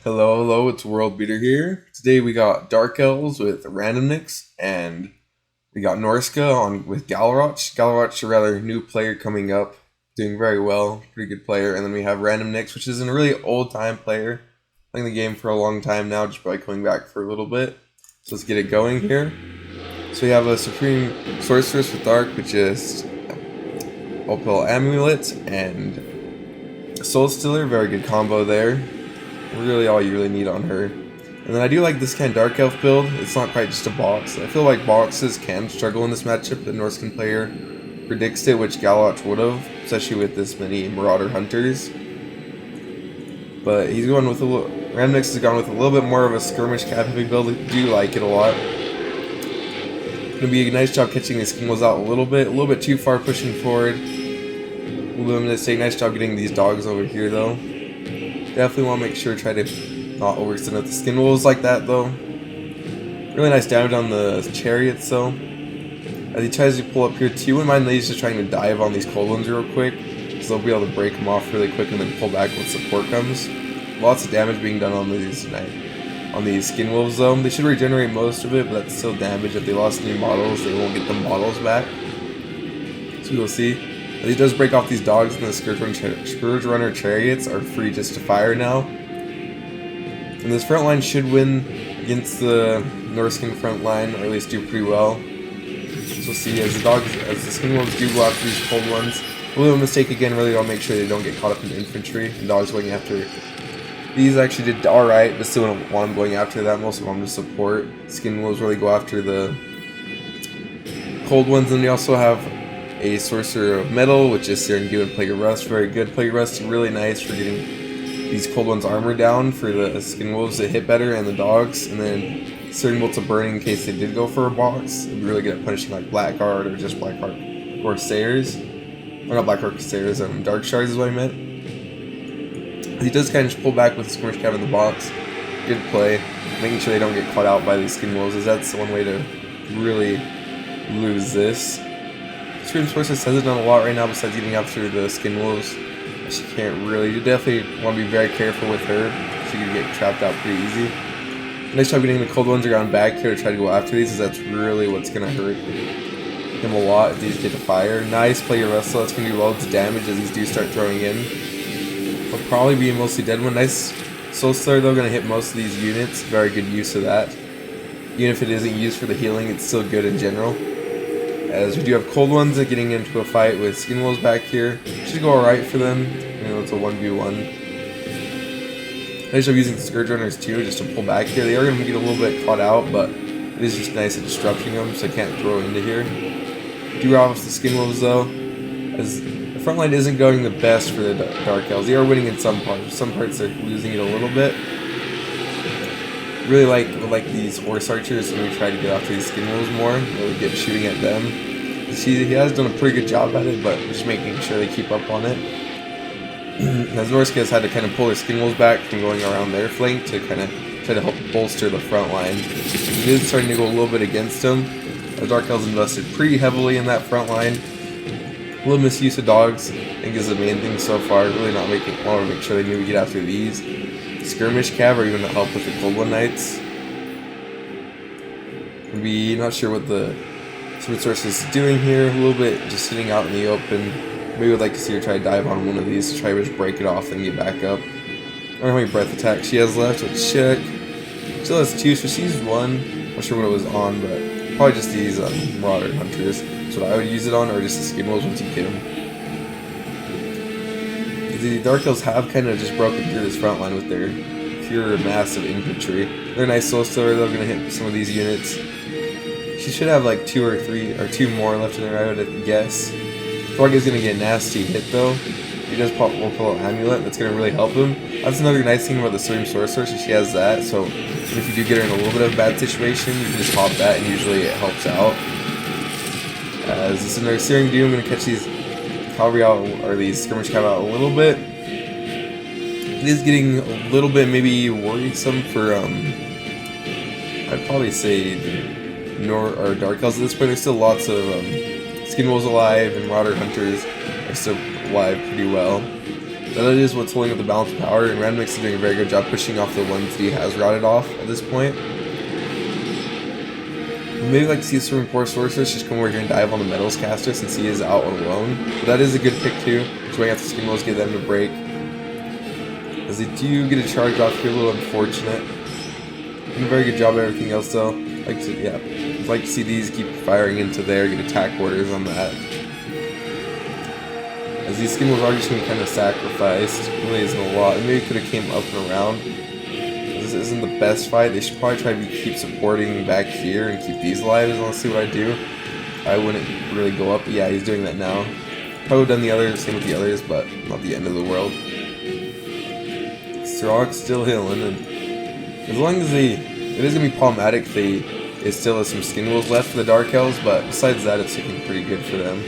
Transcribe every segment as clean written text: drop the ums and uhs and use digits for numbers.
Hello, hello, it's World Beater here. Today we got Dark Elves with Randomnix, and we got Norsca on with Galroch. Galroch, a rather new player coming up, doing very well, pretty good player. And then we have Randomnix, which is a really old time player, playing the game for a long time now, just by coming back for a little bit. So let's get it going here. So we have a Supreme Sorceress with Dark, which is Opal Amulet and Soul Stealer, very good combo there. Really all you really need on her. And then I do like this kind of Dark Elf build. It's not quite just a box. I feel like boxes can struggle in this matchup. The Norscan player predicts it, which Galroch would have, especially with this many Marauder Hunters. But he's going with a little... Randomnix has gone with a little bit more of a skirmish cap heavy build. I do like it a lot. Gonna be a nice job catching these skingles out a little bit too far pushing forward. A little mistake. Nice job getting these dogs over here though. Definitely want to make sure try to not overextend out the skin wolves like that though. Really nice damage on the chariots though. As he tries to pull up here too, wouldn't mind these just trying to dive on these cold ones real quick, so they'll be able to break them off really quick and then pull back when support comes. Lots of damage being done on these tonight. On these skin wolves though, they should regenerate most of it, but that's still damage. If they lost any models, they won't get the models back. So we'll see. He does break off these dogs, and the Scourge Runner chariots are free just to fire now. And this front line should win against the Norscan front line, or at least do pretty well. So we'll see as the skin wolves do go after these cold ones. A little mistake again, really don't make sure they don't get caught up in the infantry. And dogs going after these actually did alright, but still don't want them going after that. Most of them just support. Skin wolves really go after the cold ones, and they also have a Sorcerer of Metal, which is Searing Dew and Plague of Rust. Very good. Plague of Rust, really nice for getting these cold ones armor down for the skin wolves that hit better and the dogs. And then Searing Bolts of Burning in case they did go for a box. It'd be really good at punishing like Blackheart or just Blackheart Corsairs. Or not Blackheart Corsairs, Dark Shards is what I meant. He does kind of just pull back with the Skirmish Cab in the box. Good play. Making sure they don't get caught out by these skin wolves, as that's one way to really lose this. Supreme Sorceress hasn't done a lot right now besides getting after the skin wolves. She can't really. You definitely want to be very careful with her. She can get trapped out pretty easy. Nice job getting the cold ones around back here to try to go after these, as that's really what's going to hurt him a lot if these get to fire. Nice play your wrestle. That's going to do loads of damage as these do start throwing in. Will probably be a mostly dead one. Nice Soul Stealer though, going to hit most of these units. Very good use of that. Even if it isn't used for the healing, it's still good in general. As we do have cold ones that getting into a fight with skin wolves back here. Should go alright for them. You know, it's a 1v1. Nice job using the Scourge Runners too, just to pull back here. They are going to get a little bit caught out, but it is just nice at disrupting them, so I can't throw into here. Do off the skin wolves though, as the front line isn't going the best for the Dark Elves. They are winning in some parts. Some parts they're losing it a little bit. Really like these horse archers when we try to get after these skin wolves more. Really get shooting at them. He has done a pretty good job at it, but just making sure they keep up on it. As Norsca has had to kind of pull their skin wolves back from going around their flank to kind of try to help bolster the front line. He is starting to go a little bit against him. The Dark Elves invested pretty heavily in that front line. A little misuse of dogs, I think, is the main thing so far. Really not want to make sure they maybe get after these. Skirmish Cav or even to help with the Cold One Knights. Be not sure what the Supreme Sorceress is doing here. A little bit just sitting out in the open. Maybe would like to see her try to dive on one of these to try to just break it off and get back up. I don't know how many breath attacks she has left. Let's check. Still has 2, so she's 1. Not sure what it was on, but probably just these Marauder Hunters. That's what I would use it on, or just the skin wolves once you get them. The Dark Elves have kind of just broken through this front line with their pure massive infantry. They're nice Soul Stealer, they're going to hit some of these units. She should have like 2 or 3, or 2 more left in her, I would guess. Throg is going to get a nasty hit though. He does pull an amulet, that's going to really help him. That's another nice thing about the Supreme Sorceress, she has that, so if you do get her in a little bit of a bad situation, you can just pop that and usually it helps out. As this is another Searing Doom, I'm going to catch these cavalry out, or these skirmish cav out a little bit. It is getting a little bit maybe worrisome for I'd probably say the Dark Elves at this point. There's still lots of skin wolves alive, and Marauder Hunters are still alive pretty well. That is what's holding up the balance of power, and Random Mix is doing a very good job pushing off the ones that he has routed off at this point. Maybe like to see Swimming Poor Sorceress just come over here and dive on the Metals caster since he is out alone. But that is a good pick too. Just waiting out the Skin Wolves, get them to break. As they do get a charge off here, a little unfortunate. Doing a very good job at everything else though. I'd like to see these keep firing into there, get attack orders on that. As these Skin Wolves are just going to be kind of sacrificed. Really isn't a lot. And maybe could have came up and around. This isn't the best fight. They should probably try to keep supporting back here and keep these alive is honestly what I do. I wouldn't really go up. Yeah, he's doing that now. Probably would have done the others, same with the others, but not the end of the world. Throg still healing, and as long as it is going to be problematic if it still has some Skin Wolves left for the Dark Elves, but besides that, it's looking pretty good for them.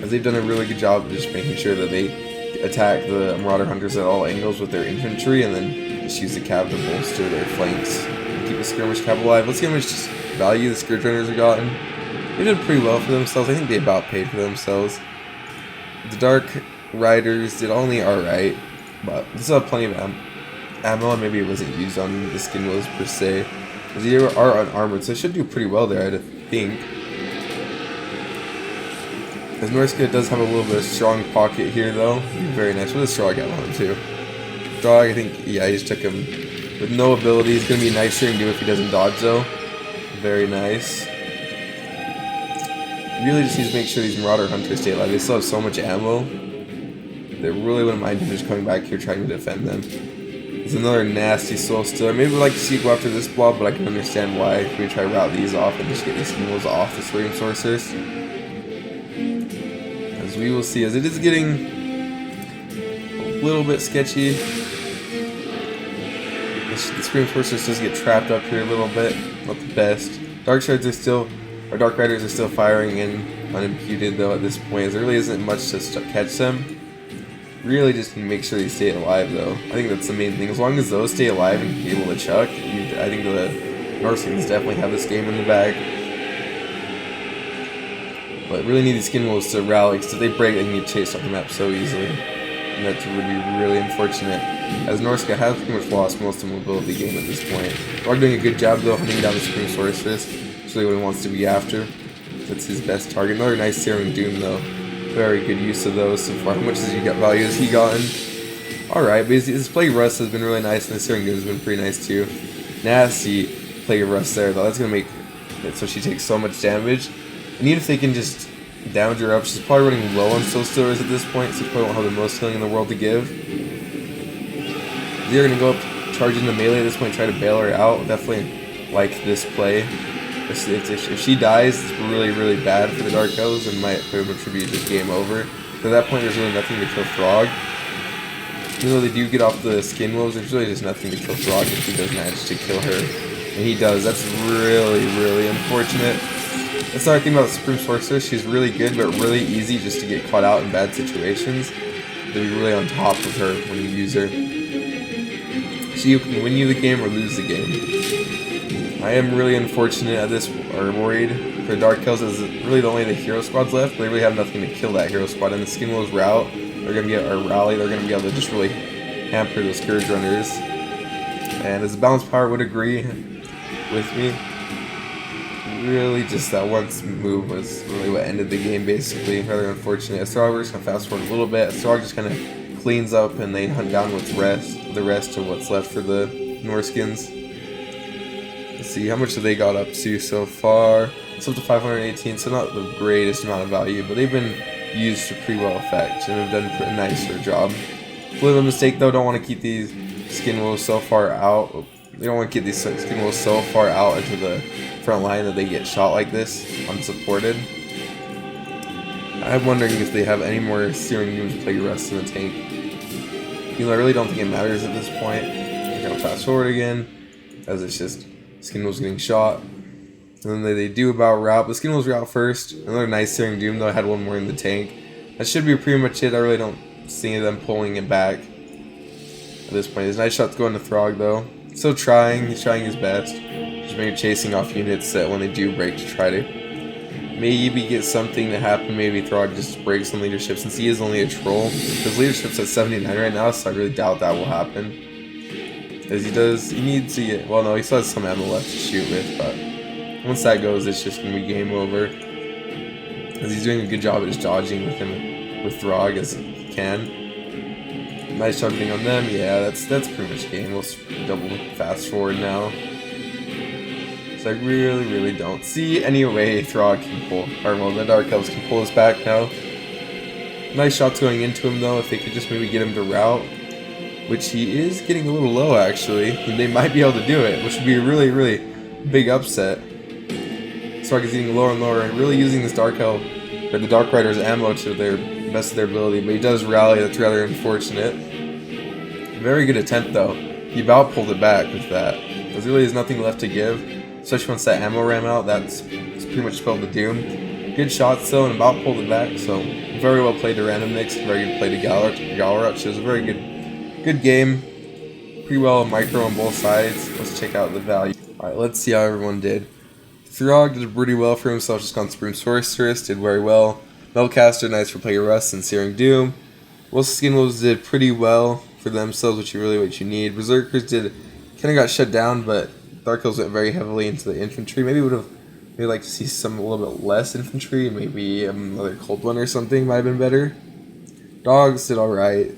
As they've done a really good job of just making sure that they attack the Marauder Hunters at all angles with their infantry, and then just use the Cav to bolster their flanks and keep the Skirmish Cav alive. Let's see how much value the Scourge Runners have gotten. They did pretty well for themselves. I think they about paid for themselves. The Dark Riders did only alright, but they still have plenty of ammo, and maybe it wasn't used on the Skin Wolves per se. Because they are unarmored, so they should do pretty well there, I think. As Norsca does have a little bit of strong pocket here, though. Very nice. With a Throg at one, too. Throg, I think, yeah, he just took him with no ability. He's going to be nice here and do if he doesn't dodge, though. Very nice. Really just needs to make sure these Marauder Hunters stay alive. They still have so much ammo. They really wouldn't mind him just coming back here trying to defend them. There's another nasty Soul Stealer. Maybe we'd like to see it go after this blob, but I can understand why. If we try to route these off and just get these Skin Wolves off the Swimming Sorceress. As we will see, as it is getting a little bit sketchy. The Scream Sorceress does get trapped up here a little bit. Not the best. Dark Riders are still firing in unimpeded though at this point. As there really isn't much to catch them. Really just need to make sure they stay alive though. I think that's the main thing. As long as those stay alive and be able to chuck, I think the Norscans definitely have this game in the bag. But really need these Skin Wolves to rally, because if they break, they can get chased off the map so easily. And that would be really unfortunate, as Norsca has pretty much lost most of the mobility game at this point. Throg doing a good job though, hunting down the Supreme Sorceress. That's really what he wants to be after. That's his best target. Another nice Searing Doom though. Very good use of those so far. How much value has he gotten? Alright, but his Plague Rust has been really nice, and his Searing Doom has been pretty nice too. Nasty Plague Rust there though. That's going to make it so she takes so much damage. And even if they can just damage her up, she's probably running low on Soul Stealers at this point, so she probably won't have the most healing in the world to give. They're going to go up, charge into melee at this point, try to bail her out. Definitely like this play. If she dies, it's really, really bad for the Dark Elves and might pretty much be just game over. But at that point, there's really nothing to kill Throg. Even though they do get off the Skin Wolves, there's really just nothing to kill Throg if he does manage to kill her. And he does. That's really, really unfortunate. That's another thing about the Supreme Sorceress. She's really good, but really easy just to get caught out in bad situations. To be really on top of her when you use her. She can win you the game or lose the game. I am really unfortunate at this, or worried for Dark Elves, as really only the hero squads left, but they really have nothing to kill that hero squad. And the Skin Wolves route, they're going to get our rally, they're going to be able to just really hamper those Scourge Runners. And as the Balanced Power would agree with me, really just that one move was really what ended the game basically. Rather unfortunate. Throg, we're just going to fast forward a little bit. Throg just kind of cleans up and they hunt down the rest of what's left for the Norscans. Let's see, how much have they got up to so far? It's up to 518, so not the greatest amount of value, but they've been used to pretty well effect and have done a pretty nice job. A little mistake though, don't want to keep these Skin Wolves so far out. They don't want to get these Skin Wolves so far out into the front line that they get shot like this, unsupported. I'm wondering if they have any more Searing Dooms Plague Rust in the tank. You know, I really don't think it matters at this point. I'm going to fast forward again, as it's just Skin Wolves getting shot. And then they do about route, but Skin Wolves route first. Another nice Searing Doom, though I had one more in the tank. That should be pretty much it. I really don't see them pulling it back at this point. There's nice shots going to Throg, though. Still trying, he's trying his best. Just maybe chasing off units that when they do break to try to maybe get something to happen. Maybe Throg just breaks some leadership since he is only a troll. His leadership's at 79 right now, so I really doubt that will happen. Because he needs to get, well no, he still has some ammo left to shoot with, but once that goes, it's just going to be game over. Because he's doing a good job at just dodging with Throg as he can. Nice job getting on them. Yeah, that's pretty much game. Let's double fast forward now. So I really don't see any way Throg can pull, or well, the Dark Elves can pull us back now. Nice shots going into him though. If they could just maybe get him to route, which he is getting a little low actually. They might be able to do it, which would be a really big upset. Throg is getting lower and lower, really using this Dark Elf, or the Dark Rider's ammo to their best of their ability, but he does rally. That's rather unfortunate. Very good attempt though. He about pulled it back with that. There really is nothing left to give, especially once that ammo ran out. That's pretty much spelled the doom. Good shots though, and about pulled it back. So very well played to Random Mix. Very good play to Galruch. It was a very good game. Pretty well micro on both sides. Let's check out the value. All right, let's see how everyone did. Throg did pretty well for himself. Just gone Supreme Sorceress, did very well. Melcaster, nice for Plague of Rust and Searing Doom. Wilson Skinwolves did pretty well for themselves, what you need. Berserkers kind of got shut down, but Dark Elves went very heavily into the infantry. Maybe would have like to see a little bit less infantry. Maybe another Cold One or something might have been better. Dogs did alright.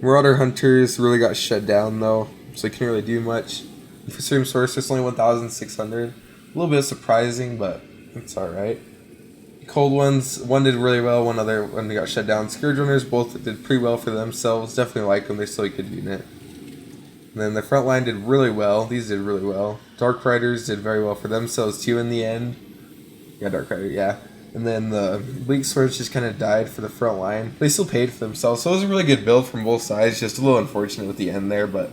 Marauder Hunters really got shut down though, so they couldn't really do much. For Supreme Sorceress, only 1,600. A little bit surprising, but it's alright. Cold Ones, one did really well, one they got shut down. Scourge Runners both did pretty well for themselves. Definitely like them, they're still a good unit. And then the front line did really well. These did really well. Dark Riders did very well for themselves too in the end. Yeah, Dark Rider, yeah. And then the Bleak Swords just kind of died for the front line. They still paid for themselves, so it was a really good build from both sides. Just a little unfortunate with the end there, but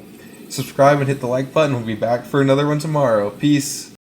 subscribe and hit the like button. We'll be back for another one tomorrow. Peace.